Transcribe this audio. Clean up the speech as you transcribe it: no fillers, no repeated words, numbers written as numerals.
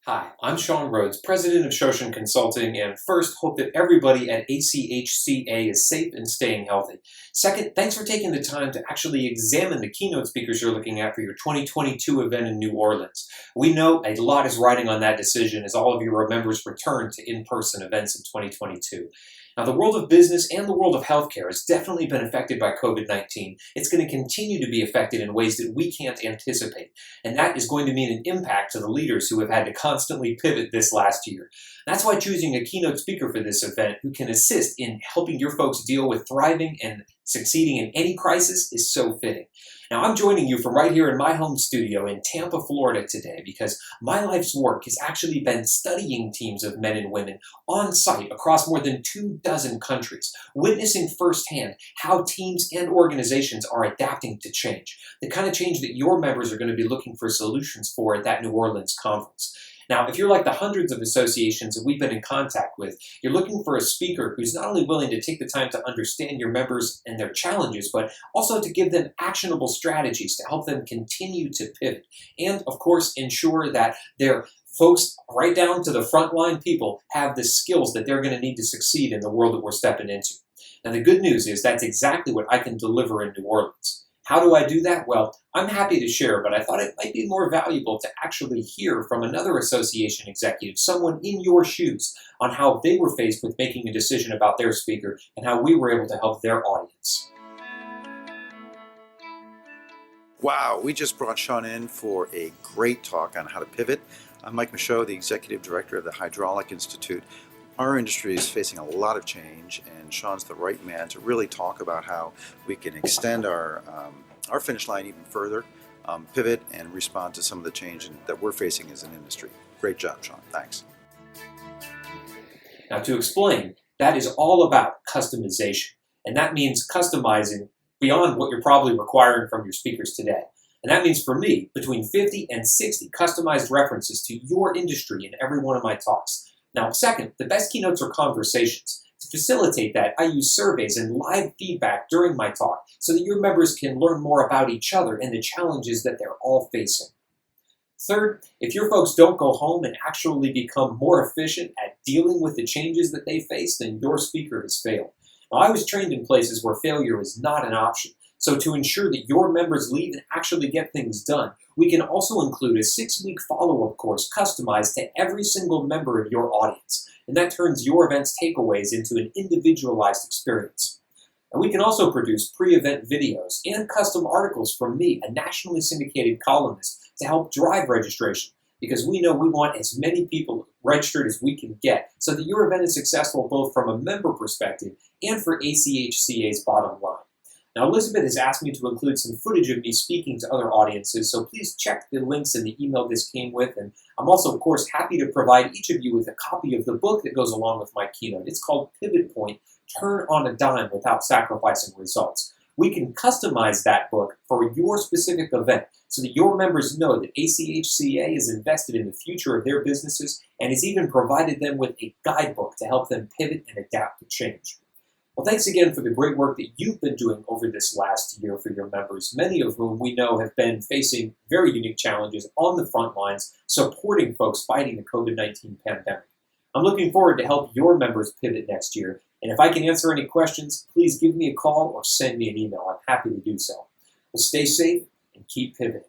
Hi, I'm Sean Rhodes, President of Shoshin Consulting, and first, hope that everybody at ACHCA is safe and staying healthy. Second, thanks for taking the time to actually examine the keynote speakers you're looking at for your 2022 event in New Orleans. We know a lot is riding on that decision as all of your members return to in-person events in 2022. Now, the world of business and the world of healthcare has definitely been affected by COVID-19. It's going to continue to be affected in ways that we can't anticipate. And that is going to mean an impact to the leaders who have had to constantly pivot this last year. That's why choosing a keynote speaker for this event who can assist in helping your folks deal with thriving and succeeding in any crisis is so fitting. Now, I'm joining you from right here in my home studio in Tampa, Florida today because my life's work has actually been studying teams of men and women on site across more than 24 countries, witnessing firsthand how teams and organizations are adapting to change, the kind of change that your members are going to be looking for solutions for at that New Orleans conference. Now, if you're like the hundreds of associations that we've been in contact with, you're looking for a speaker who's not only willing to take the time to understand your members and their challenges, but also to give them actionable strategies to help them continue to pivot. And, of course, ensure that their folks, right down to the frontline people, have the skills that they're going to need to succeed in the world that we're stepping into. Now, the good news is that's exactly what I can deliver in New Orleans. How do I do that? Well, I'm happy to share, but I thought it might be more valuable to actually hear from another association executive, someone in your shoes, on how they were faced with making a decision about their speaker and how we were able to help their audience. Wow, we just brought Sean in for a great talk on how to pivot. I'm Mike Michaud, the Executive Director of the Hydraulic Institute. Our industry is facing a lot of change, and Sean's the right man to really talk about how we can extend our finish line even further, pivot, and respond to some of the change that we're facing as an industry. Great job, Sean. Thanks. Now, to explain, that is all about customization, and that means customizing beyond what you're probably requiring from your speakers today. And that means for me, between 50 and 60 customized references to your industry in every one of my talks. Now, second, the best keynotes are conversations. To facilitate that, I use surveys and live feedback during my talk so that your members can learn more about each other and the challenges that they're all facing. Third, if your folks don't go home and actually become more efficient at dealing with the changes that they face, then your speaker has failed. Now, I was trained in places where failure is not an option. So to ensure that your members leave and actually get things done, we can also include a 6-week follow-up course customized to every single member of your audience. And that turns your event's takeaways into an individualized experience. And we can also produce pre-event videos and custom articles from me, a nationally syndicated columnist, to help drive registration. Because we know we want as many people registered as we can get so that your event is successful both from a member perspective and for ACHCA's bottom line. Now, Elizabeth has asked me to include some footage of me speaking to other audiences, so please check the links in the email this came with, and I'm also, of course, happy to provide each of you with a copy of the book that goes along with my keynote. It's called Pivot Point, Turn on a Dime Without Sacrificing Results. We can customize that book for your specific event so that your members know that ACHCA is invested in the future of their businesses and has even provided them with a guidebook to help them pivot and adapt to change. Well, thanks again for the great work that you've been doing over this last year for your members, many of whom we know have been facing very unique challenges on the front lines, supporting folks fighting the COVID-19 pandemic. I'm looking forward to help your members pivot next year, and if I can answer any questions, please give me a call or send me an email. I'm happy to do so. Well, stay safe and keep pivoting.